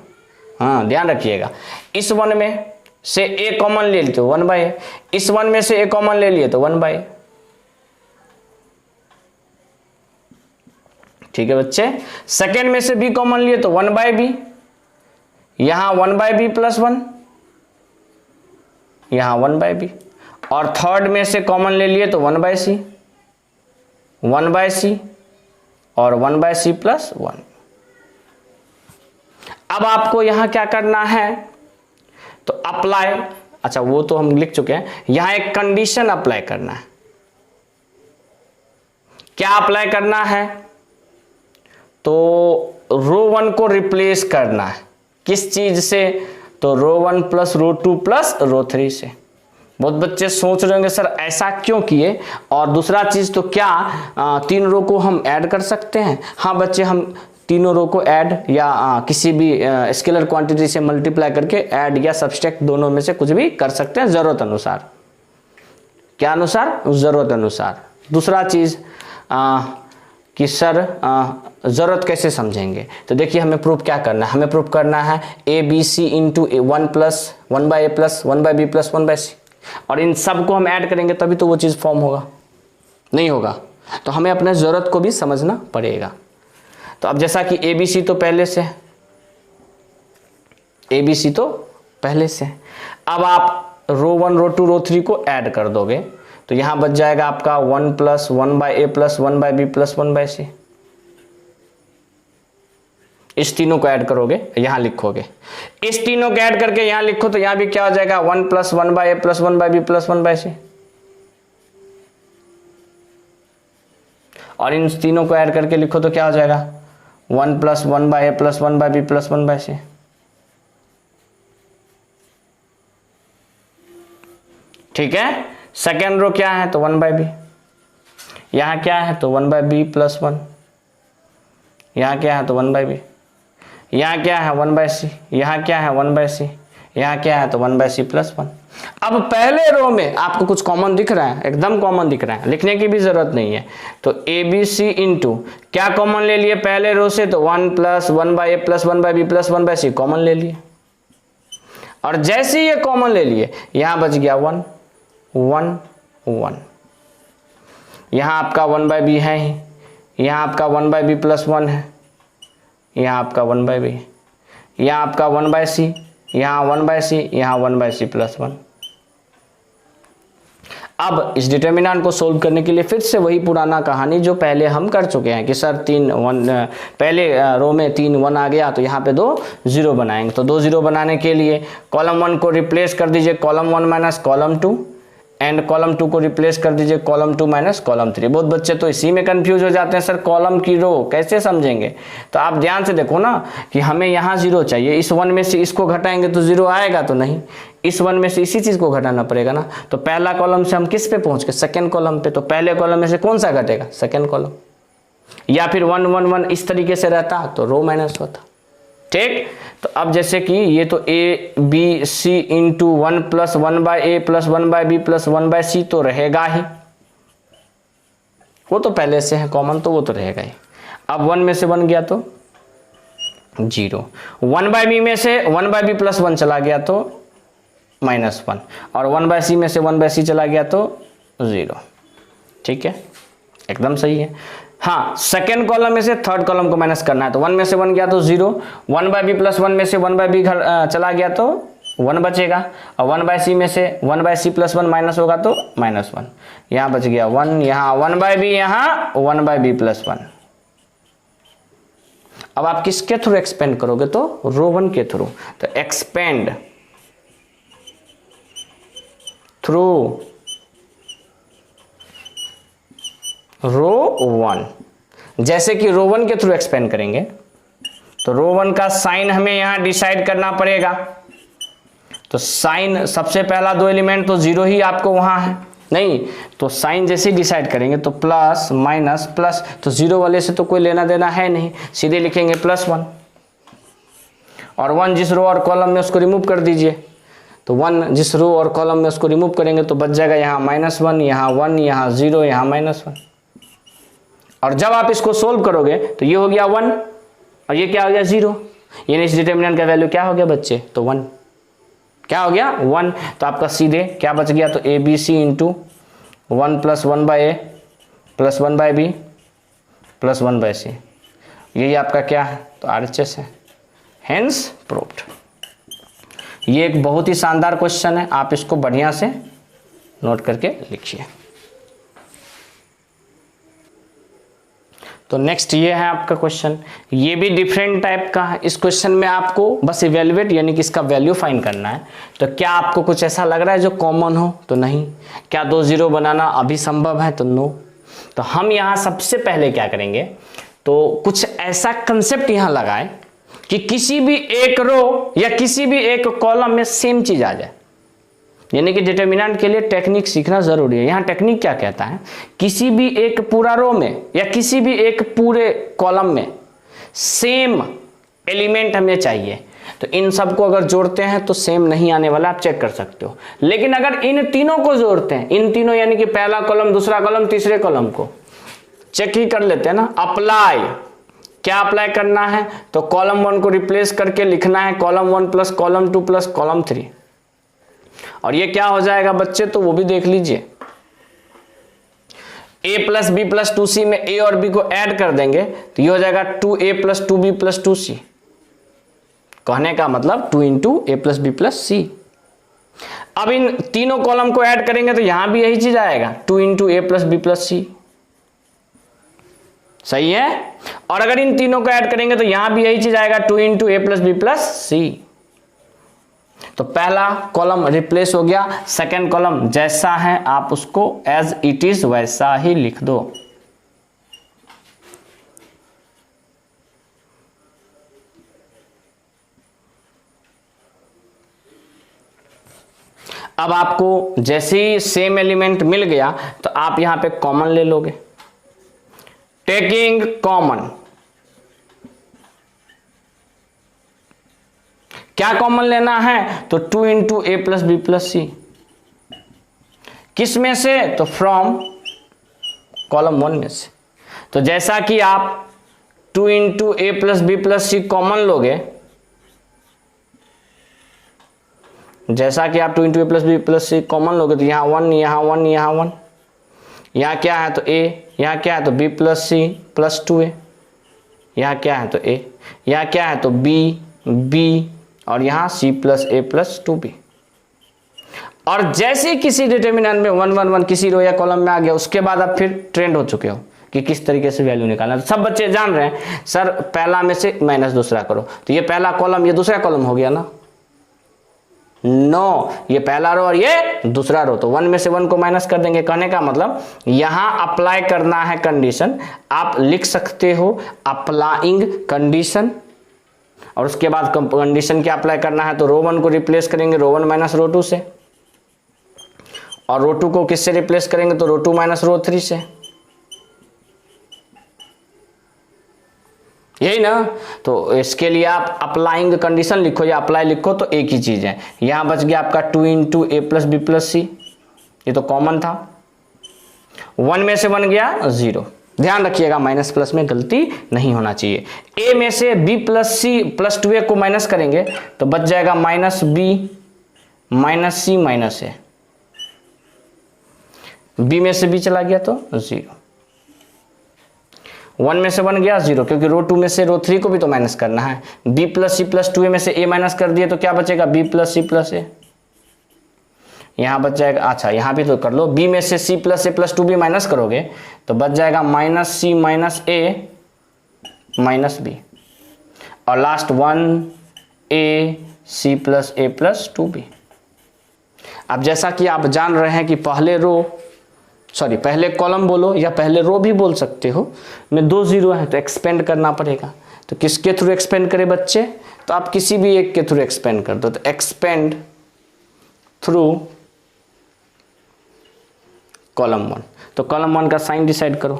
हाँ ध्यान रखिएगा, इस 1 में से a कॉमन ले लिए तो 1/a, इस 1 में से a कॉमन ले लिए तो 1/a। ठीक है बच्चे, सेकेंड में से b कॉमन लिए तो 1/b, यहां 1/b + 1, यहां 1/b, और थर्ड में से कॉमन ले लिए तो 1/c, 1/c और 1/c + 1। अब आपको यहां क्या करना है, तो अप्लाई, अच्छा वो तो हम लिख चुके हैं, यहां एक कंडीशन अप्लाई करना है। क्या अप्लाई करना है, तो रो 1 को रिप्लेस करना है, किस चीज से, तो रो 1 + रो 2 + रो 3 से। बहुत बच्चे सोच रहे होंगे सर ऐसा क्यों किए, और दूसरा चीज तो क्या 3 रो को हम ऐड कर सकते हैं। हाँ बच्चे, हम तीनों रो को ऐड या किसी भी स्केलर क्वांटिटी से मल्टीप्लाई करके ऐड या सब्सट्रैक्ट दोनों में से कुछ भी कर सकते हैं जरूरत अनुसार। क्या अनुसार, जरूरत अनुसार। दूसरा चीज कि सर जरूरत कैसे समझेंगे, तो देखिए हमें प्रूफ क्या करना है, हमें प्रूफ करना है ABC × 1 + 1/a + 1/b + 1/c, और इन सब को हम ऐड करेंगे तभी तो वो चीज फॉर्म होगा, नहीं होगा। तो हमें अपने जरूरत को भी समझना पड़ेगा। तो अब जैसा कि ABC तो पहले से है, ABC तो पहले से है, अब आप रो 1 रो 2 रो 3 को ऐड कर दोगे तो यहां बच जाएगा आपका 1 + 1/a + 1/b + 1/c। इस तीनों को ऐड करोगे, यहां लिखोगे, इस तीनों को ऐड करके यहां लिखो तो यहां भी क्या हो जाएगा 1 + 1/a + 1/b + 1/c, और इन तीनों को ऐड करके लिखो तो क्या हो जाएगा 1 + 1/a + 1/b + 1/c। ठीक है, सेकेंड रो क्या है तो 1/b, यहां क्या है तो 1/b + 1, यहां क्या है तो 1/b, यहां क्या है 1/c, यहां क्या है 1/c, यहां क्या है तो 1/c + 1। अब पहले रो में आपको कुछ कॉमन दिख रहा है, एकदम कॉमन दिख रहा है, लिखने की भी जरूरत नहीं है। तो ABC × क्या कॉमन ले लिए पहले रो से, तो 1 + 1/a + 1/b + 1/c कॉमन ले लिए, और जैसे ये कॉमन ले लिए यहां बच गया 1 1 1, यहां आपका 1/b है ही, यहां आपका 1/b + 1 है, यहां आपका 1/b, यहां आपका 1/c, यहां 1/c, यहां 1/c + 1। अब इस डिटर्मिनेंट को सोल्व करने के लिए फिर से वही पुराना कहानी जो पहले हम कर चुके हैं कि सर 3 1, पहले रो में 3 1 आ गया तो यहाँ पे 2 0 बनाएंगे। तो 2 0 बनाने के लिए कॉलम 1 को रिप्लेस कर दीजिए कॉलम 1 - कॉलम 2 एंड कॉलम 2 को रिप्लेस कर दीजिए कॉलम 2 माइनस कॉलम 3। बहुत बच्चे तो इसी में कंफ्यूज हो जाते हैं, सर कॉलम की रो कैसे समझेंगे। तो आप ध्यान से देखो ना कि हमें यहाँ 0 चाहिए, इस 1 में से इसको घटाएंगे तो 0 आएगा तो नहीं, इस 1 में से इसी चीज को घटाना पड़ेगा ना। तो पहला कॉलम से हम किस पे पहुंच गए, सेकेंड कॉलम पे। तो पहले कॉलम में से कौन सा घटेगा, सेकेंड कॉलम। या फिर 1 1 1 इस तरीके से रहता तो रो माइनस होता। ठीक, तो अब जैसे कि ये तो A B C into 1 plus 1 by A plus 1 by B plus 1 by C तो रहेगा ही, वो तो पहले से है कॉमन, तो वो तो रहेगा ही। अब 1 में से 1 गया तो 0, 1 बाय बी में से 1 बाय बी प्लस 1 चला गया तो -1, और 1 बाय सी में से 1 बाय सी चला गया तो 0। ठीक है, एकदम सही है। हाँ, सेकेंड कॉलम में से थर्ड कॉलम को माइनस करना है, तो 1 में से 1 गया तो 0, 1 बाय बी प्लस 1 में से 1 बाय बी चला गया तो 1 बचेगा, और 1 बाय सी में से 1 बाय सी प्लस 1 माइनस होगा तो -1, यहाँ बच गया 1, यहाँ 1 बाय बी, यहाँ 1 बाय बी प्लस 1। अब आप किसके थ्रू एक्सपेंड करोगे, तो रो 1 के थ्रू। तो एक्सपेंड थ्रू रो 1, जैसे कि रो 1 के थ्रू एक्सपेंड करेंगे तो रो 1 का साइन हमें यहां डिसाइड करना पड़ेगा। तो साइन सबसे पहला 2 एलिमेंट तो 0 ही आपको वहां है, नहीं तो साइन जैसे डिसाइड करेंगे तो प्लस माइनस प्लस, तो 0 वाले से तो कोई लेना देना है नहीं, सीधे लिखेंगे +1, और 1 जिस रो और कॉलम में उसको रिमूव कर दीजिए। तो 1 जिस रो और कॉलम में उसको रिमूव करेंगे तो बच जाएगा यहाँ -1, यहाँ 1, यहाँ 0, यहाँ -1। और जब आप इसको सोल्व करोगे तो ये हो गया 1 और ये क्या हो गया 0, यानी इस डिटर्मिनेंट का वैल्यू क्या हो गया बच्चे, तो 1। क्या हो गया 1, तो आपका सीधे क्या बच गया, तो A B C into 1 plus 1 by A plus 1 by B plus 1 by C, यही आपका क्या है, तो RHS है, हेंस प्रूव्ड। ये एक बहुत ही शानदार क्वेश्चन है, आप इसको बढ़िया से नोट करके लिखिए। तो नेक्स्ट ये है आपका क्वेश्चन, ये भी डिफरेंट टाइप का है। इस क्वेश्चन में आपको बस इवेल्युएट यानी कि इसका वैल्यू फाइंड करना है। तो क्या आपको कुछ ऐसा लग रहा है जो कॉमन हो, तो नहीं। क्या 2 0 बनाना अभी संभव है, तो नो। तो हम यहाँ सबसे पहले क्या करेंगे, तो कुछ ऐसा कंसेप्ट यहाँ लगाए कि किसी भी एक रो या किसी भी एक कॉलम में सेम चीज आ जाए, यानी कि डिटर्मिनेंट के लिए टेक्निक सीखना जरूरी है। यहाँ टेक्निक क्या कहता है, किसी भी एक पूरा रो में या किसी भी एक पूरे कॉलम में सेम एलिमेंट हमें चाहिए। तो इन सबको अगर जोड़ते हैं तो सेम नहीं आने वाला, आप चेक कर सकते हो। लेकिन अगर इन तीनों को जोड़ते हैं, इन तीनों यानी कि पहला कॉलम, दूसरा कॉलम, तीसरे कॉलम को चेक ही कर लेते हैं ना। अप्लाई, क्या अप्लाई करना है, तो कॉलम 1 को रिप्लेस करके लिखना है column 1 plus column 2 plus column 3, और ये क्या हो जाएगा बच्चे, तो वो भी देख लीजिए। a plus B plus 2c में a और b को ऐड कर देंगे तो ये हो जाएगा 2a plus 2b plus 2c। कहने का मतलब 2 into a plus B plus C. अब इन तीनों कॉलम को ऐड करेंगे तो यहां भी यही चीज आएगा, 2 into a plus B plus C. सही है। और अगर इन तीनों को ऐड करेंगे तो यहां भी यही चीज आएगा, 2 into a plus B plus C. तो पहला कॉलम रिप्लेस हो गया, सेकेंड कॉलम जैसा है आप उसको एज इट इज वैसा ही लिख दो। अब आपको जैसे ही सेम एलिमेंट मिल गया तो आप यहां पे कॉमन ले लोगे, टेकिंग कॉमन। क्या कॉमन लेना है, तो 2 into a plus B plus सी। किस में से, तो फ्रॉम कॉलम 1 में से। तो जैसा कि आप 2 into a plus B plus C common लोगे, जैसा कि आप 2 into a plus B plus C common लोगे तो यहाँ 1, यहाँ 1, यहाँ 1, यहाँ क्या है तो a, यहाँ क्या है तो b plus C plus 2a, यहाँ क्या है तो a, यहाँ क्या है तो b, और यहाँ c plus a plus 2b। और जैसे किसी डिटर्मिनेंट में 1 1 1 किसी रो या कॉलम में आ गया, उसके बाद आप फिर ट्रेंड हो चुके हो कि किस तरीके से वैल्यू निकालना। तो सब बच्चे जान रहे हैं सर पहला में से माइनस दूसरा करो, तो ये पहला कॉलम ये दूसरा कॉलम हो गया ना। नो, ये पहला रो और ये दूसरा रो, तो 1 में से 1 को माइनस कर देंगे। कहने का मतलब यहां अप्लाई करना है कंडीशन, आप लिख सकते हो अप्लाइंग कंडीशन, और उसके बाद कंडीशन क्या अप्लाई करना है, तो रो 1 को रिप्लेस करेंगे रो 1 माइनस रो 2 से, और रो 2 को किससे रिप्लेस करेंगे, तो रो 2 माइनस रो 3 से, यही ना। तो इसके लिए आप अप्लाइंग कंडीशन लिखो या अप्लाई लिखो तो एक ही चीज है। यहां बच गया आपका 2 into a plus B plus सी, ये तो कॉमन था, 1 में से 1 गया 0। ध्यान रखिएगा माइनस प्लस में गलती नहीं होना चाहिए। ए में से B plus C plus 2a को माइनस करेंगे तो बच जाएगा minus B minus c minus a, B में से बी चला गया तो 0, 1 में से 1 गया 0, क्योंकि रो 2 में से रो 3 को भी तो माइनस करना है। b plus C plus 2a में से a माइनस कर दिए तो क्या बचेगा, b प्लस सी प्लस ए, यहां बच जाएगा, अच्छा यहां भी तो कर लो, b में से c प्लस ए प्लस 2b माइनस करोगे तो बच जाएगा माइनस सी माइनस ए माइनस बी, और लास्ट 1a c प्लस ए प्लस 2b। अब जैसा कि आप जान रहे हैं कि पहले कॉलम बोलो या पहले रो भी बोल सकते हो, में 2 जीरो है तो एक्सपेंड करना पड़ेगा। तो किसके थ्रू एक्सपेंड करें बच्चे, तो आप किसी भी एक के थ्रू एक्सपेंड कर दो, तो एक्सपेंड थ्रू कॉलम 1। तो कॉलम 1 का साइन डिसाइड करो,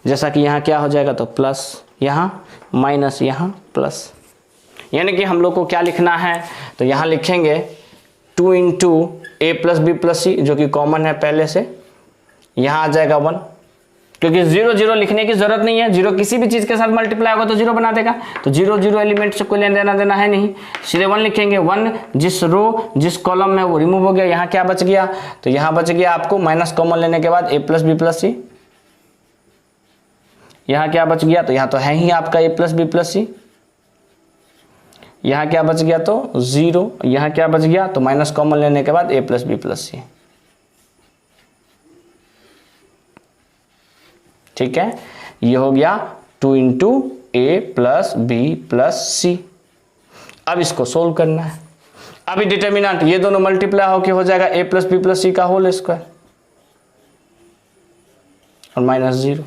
जैसा कि यहाँ क्या हो जाएगा, तो प्लस यहाँ माइनस यहाँ प्लस, यानी कि हम लोग को क्या लिखना है, तो यहाँ लिखेंगे 2 into a plus B plus सी, जो कि कॉमन है पहले से, यहाँ आ जाएगा 1, क्योंकि 0 0 लिखने की जरूरत नहीं है, 0 किसी भी चीज के साथ मल्टीप्लाई होगा तो 0 बना देगा, तो 0 0 एलिमेंट से कोई लेना देना है नहीं, सीधे 1 लिखेंगे। 1 जिस रो जिस कॉलम में वो रिमूव हो गया, यहाँ क्या बच गया, तो यहाँ बच गया आपको माइनस कॉमन लेने के बाद a प्लस बी प्लस सी, यहाँ क्या बच गया, तो यहाँ तो है ही आपका a प्लस बी प्लस सी, यहाँ क्या बच गया तो 0, यहाँ क्या बच गया, तो माइनस कॉमन लेने के बाद a प्लस बी प्लस सी, ठीक है। ये हो गया 2 into a plus B plus C. अब इसको सोल्व करना है। अभी डिटर्मिनेंट ये दोनों मल्टीप्लाई होके हो जाएगा a प्लस बी प्लस सी का होल स्क्वायर और माइनस 0,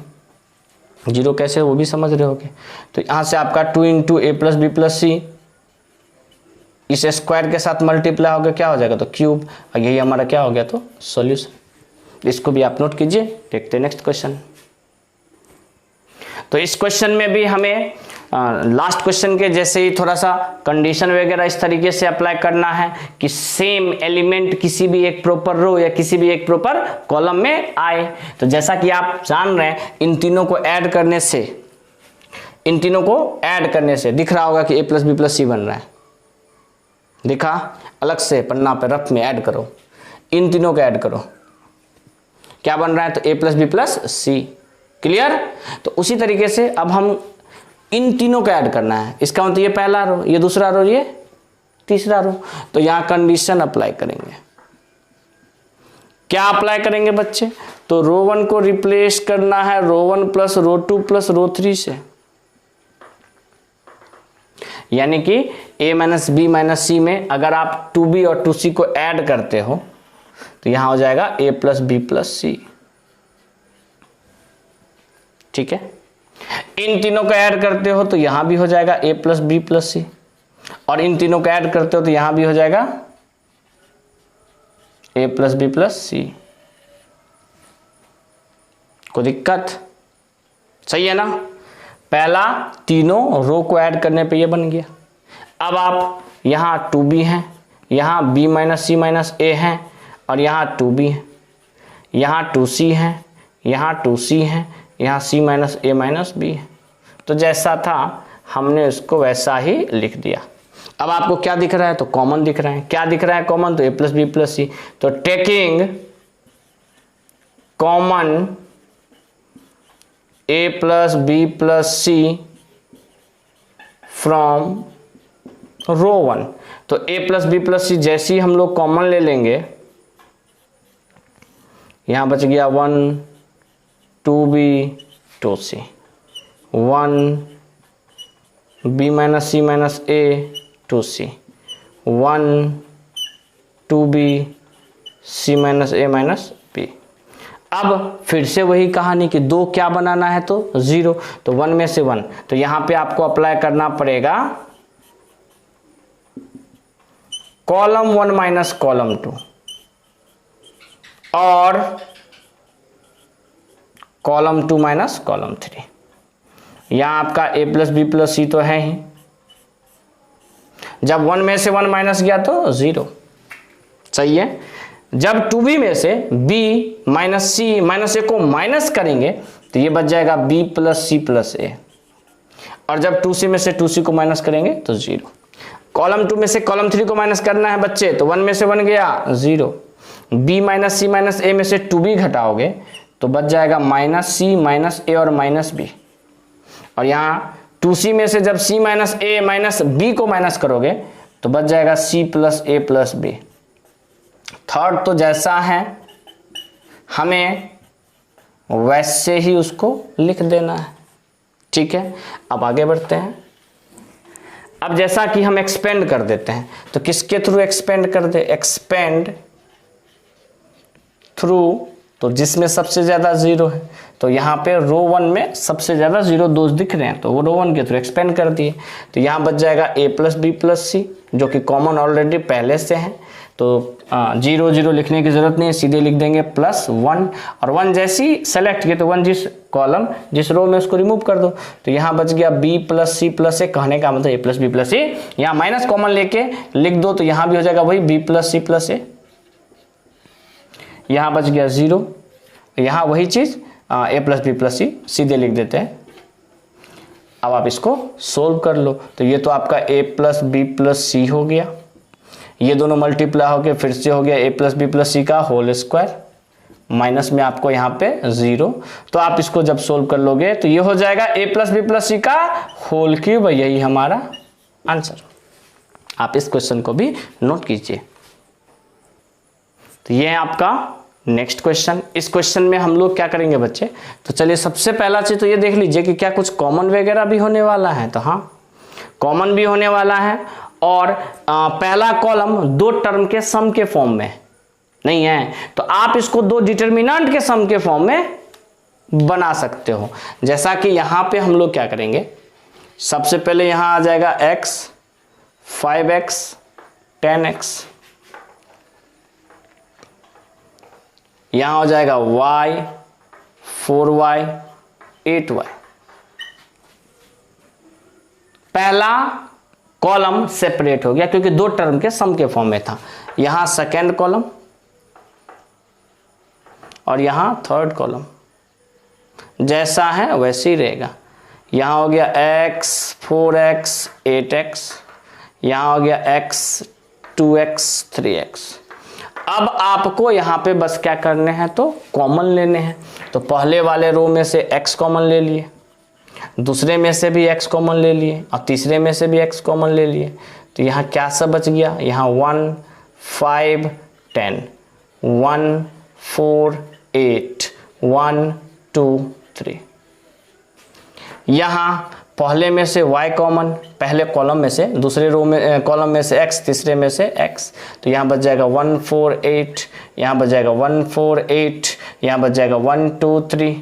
0 कैसे वो भी समझ रहे होगे। तो यहां से आपका 2 into a plus B plus सी इस स्क्वायर के साथ मल्टीप्लाई हो गया, क्या हो जाएगा, तो क्यूब, और यही हमारा क्या हो गया, तो सॉल्यूशन। इसको भी आप नोट कीजिए। देखते हैं नेक्स्ट क्वेश्चन। तो इस क्वेश्चन में भी हमें लास्ट क्वेश्चन के जैसे ही थोड़ा सा कंडीशन वगैरह इस तरीके से अप्लाई करना है कि सेम एलिमेंट किसी भी एक प्रॉपर रो या किसी भी एक प्रॉपर कॉलम में आए। तो जैसा कि आप जान रहे हैं, इन तीनों को ऐड करने से दिख रहा होगा कि a प्लस बी प्लस सी बन रहा है, दिखा, अलग से पन्ना पे रफ में ऐड करो, इन तीनों को ऐड करो, क्या बन रहा है, तो a plus B plus c. Clear. तो उसी तरीके से अब हम इन तीनों को ऐड करना है। इसका मतलब ये पहला रो, ये दूसरा रो, ये तीसरा रो। तो यहां कंडीशन अप्लाई करेंगे। क्या अप्लाई करेंगे बच्चे, तो रो 1 को रिप्लेस करना है रो 1 प्लस रो 2 प्लस रो 3 से, यानी कि a माइनस बी माइनस सी में अगर आप 2b और 2c को ऐड करते हो तो यहां हो जाएगा a प्लस बी प्लस सी, ठीक है। इन तीनों को ऐड करते हो तो यहां भी हो जाएगा a प्लस बी प्लस सी, और इन तीनों को ऐड करते हो तो यहां भी हो जाएगा a प्लस बी प्लस सी। कोई दिक्कत, सही है ना। पहला तीनों रो को ऐड करने पे ये बन गया। अब आप यहां 2b है, यहां b minus c minus a है, और यहां 2b है, यहां 2c है, यहां 2c है, यहाँ c माइनस ए माइनस बी है। तो जैसा था हमने उसको वैसा ही लिख दिया। अब आपको क्या दिख रहा है, तो कॉमन दिख रहा है। क्या दिख रहा है कॉमन, तो a plus B plus C. तो taking common a plus B plus C from row 1, तो a plus B plus C जैसे ही हम लोग कॉमन ले लेंगे, यहां बच गया 1 2b 2c, 1 b minus c minus a 2c, 1 2b c minus a minus b। अब फिर से वही कहानी कि 2 क्या बनाना है तो 0, तो 1 में से 1, तो यहां पे आपको अप्लाई करना पड़ेगा कॉलम 1 माइनस कॉलम 2 और कॉलम 2 माइनस कॉलम 3। यहां आपका a plus B plus C तो है ही, जब 1 में से 1 माइनस गया तो 0, सही है। जब 2b में से b माइनस सी माइनस ए को माइनस करेंगे तो ये बच जाएगा b प्लस सी प्लस ए, और जब 2c में से 2c को माइनस करेंगे तो 0। कॉलम 2 में से कॉलम 3 को माइनस करना है बच्चे, तो 1 में से 1 गया 0, b माइनस सी माइनस ए में से 2b घटाओगे तो बच जाएगा माइनस सी माइनस ए और माइनस बी, और यहाँ 2c में से जब c माइनस ए माइनस बी को माइनस करोगे तो बच जाएगा c प्लस ए प्लस बी। थर्ड तो जैसा है हमें वैसे ही उसको लिख देना है, ठीक है। अब आगे बढ़ते हैं। अब जैसा कि हम एक्सपेंड कर देते हैं, तो किसके थ्रू एक्सपेंड कर दे, एक्सपेंड थ्रू, तो जिसमें सबसे ज्यादा 0 है, तो यहाँ पे रो 1 में सबसे ज्यादा 0 दोष दिख रहे हैं, तो वो रो 1 के थ्रू एक्सपेंड कर दिए, तो यहाँ बच जाएगा a प्लस बी प्लस सी, जो कि कॉमन ऑलरेडी पहले से है, तो 0 0 लिखने की जरूरत नहीं है, सीधे लिख देंगे प्लस 1, और 1 जैसी सेलेक्ट किए तो 1 जिस कॉलम जिस रो में उसको रिमूव कर दो, तो यहाँ बच गया b प्लस सी प्लस ए, कहने का मतलब a प्लस बी प्लस सी, यहाँ माइनस कॉमन लेके लिख दो तो यहाँ भी हो जाएगा वही b प्लस सी प्लस ए, यहाँ बच गया 0, यहाँ वही चीज a प्लस बी प्लस सी सीधे लिख देते हैं। अब आप इसको सोल्व कर लो, तो ये तो आपका a प्लस बी प्लस सी हो गया, ये दोनों मल्टीप्लाई होके फिर से हो गया a प्लस बी प्लस सी का होल स्क्वायर, माइनस में आपको यहाँ पे 0, तो आप इसको जब सोल्व कर लोगे तो ये हो जाएगा a प्लस बी प्लस सी का होल क्यूब, यही हमारा आंसर। आप इस क्वेश्चन को भी नोट कीजिए। तो ये है आपका नेक्स्ट क्वेश्चन। इस क्वेश्चन में हम लोग क्या करेंगे बच्चे, तो चलिए सबसे पहला चीज तो ये देख लीजिए कि क्या कुछ कॉमन वगैरह भी होने वाला है, तो हाँ कॉमन भी होने वाला है, और पहला कॉलम 2 टर्म के सम के फॉर्म में नहीं है, तो आप इसको 2 डिटर्मिनेंट के सम के फॉर्म में बना सकते हो। जैसा कि यहां पे हम लोग क्या करेंगे, सबसे पहले यहां आ जाएगा x 5x 10x, यहां हो जाएगा y 4y 8y। पहला कॉलम सेपरेट हो गया क्योंकि 2 टर्म के सम के फॉर्म में था, यहां सेकेंड कॉलम और यहां थर्ड कॉलम, जैसा है वैसे ही रहेगा। यहां हो गया x 4x 8x, यहां हो गया x 2x 3x। अब आपको यहां पे बस क्या करने हैं, तो कॉमन लेने हैं, तो पहले वाले रो में से x कॉमन ले लिए, दूसरे में से भी x कॉमन ले लिए, और तीसरे में से भी x कॉमन ले लिए, तो यहाँ क्या सब बच गया, यहाँ 1 5 10 1 4 8 1 2 3। यहाँ पहले में से y कॉमन, पहले कॉलम में से, दूसरे रो में कॉलम में से x, तीसरे में से x, तो यहाँ बच जाएगा 1 4 8, यहाँ बच जाएगा 1 4 8, यहाँ बच जाएगा 1 2 3।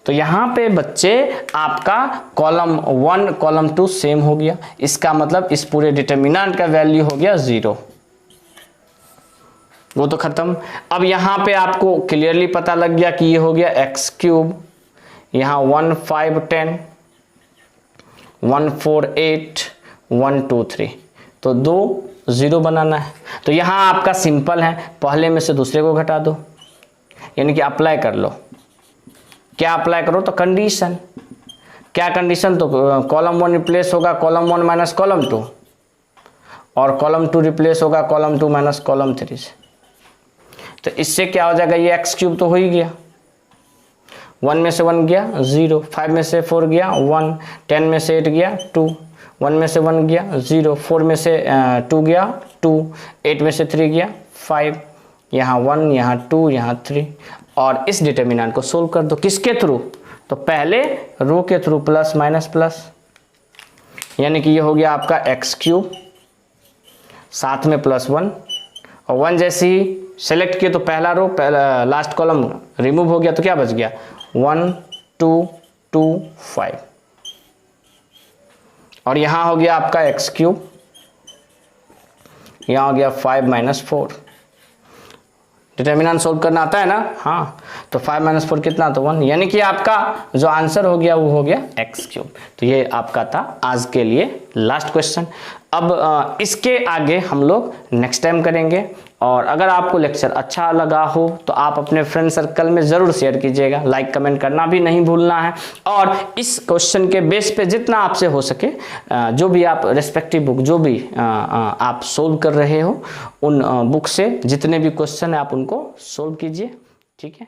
तो यहाँ पे बच्चे आपका कॉलम 1 कॉलम 2 सेम हो गया, इसका मतलब इस पूरे डिटर्मिनेंट का वैल्यू हो गया 0, वो तो खत्म। अब यहाँ पे आपको क्लियरली पता लग गया कि ये हो गया x क्यूब, यहाँ 1 5 10 1 4 8 1 2 3, तो 2 0 बनाना है। तो यहाँ आपका सिंपल है, पहले में से दूसरे को घटा दो, यानी कि अप्लाई कर लो। क्या अप्लाई करो, तो कंडीशन, क्या कंडीशन, तो कॉलम 1 रिप्लेस होगा कॉलम 1 माइनस कॉलम 2, और कॉलम 2 रिप्लेस होगा कॉलम 2 माइनस कॉलम 3 से। तो इससे क्या हो जाएगा, ये x क्यूब तो हो ही गया, 1 में से 1 गया 0, 5 में से 4 गया 1, 10 में से 8 गया 2, 1 में से 1 गया 0, 4 में से 2 गया 2, 8 में से 3 गया 5, यहाँ 1 यहाँ 2 यहाँ 3, और इस डिटर्मिनेंट को सोल्व कर दो। किसके थ्रू, तो पहले रो के थ्रू प्लस माइनस प्लस, यानी कि ये हो गया आपका x क्यूब, साथ में +1, और 1 जैसे ही सेलेक्ट किए तो पहला रो पहला लास्ट कॉलम रिमूव हो गया, तो क्या बच गया 1 2 2 5, और यहां हो गया आपका एक्स क्यूब, यहां हो गया 5 - 4। डिटर्मिनेंट सोल्व करना आता है ना, हाँ, तो 5 - 4 कितना, तो 1, यानी कि आपका जो आंसर हो गया वो हो गया एक्स क्यूब। तो ये आपका था आज के लिए लास्ट क्वेश्चन। अब इसके आगे हम लोग नेक्स्ट टाइम करेंगे, और अगर आपको लेक्चर अच्छा लगा हो तो आप अपने फ्रेंड सर्कल में ज़रूर शेयर कीजिएगा, लाइक कमेंट करना भी नहीं भूलना है। और इस क्वेश्चन के बेस पे जितना आपसे हो सके, जो भी आप रेस्पेक्टिव बुक जो भी आप सोल्व कर रहे हो, उन बुक से जितने भी क्वेश्चन है आप उनको सोल्व कीजिए, ठीक है।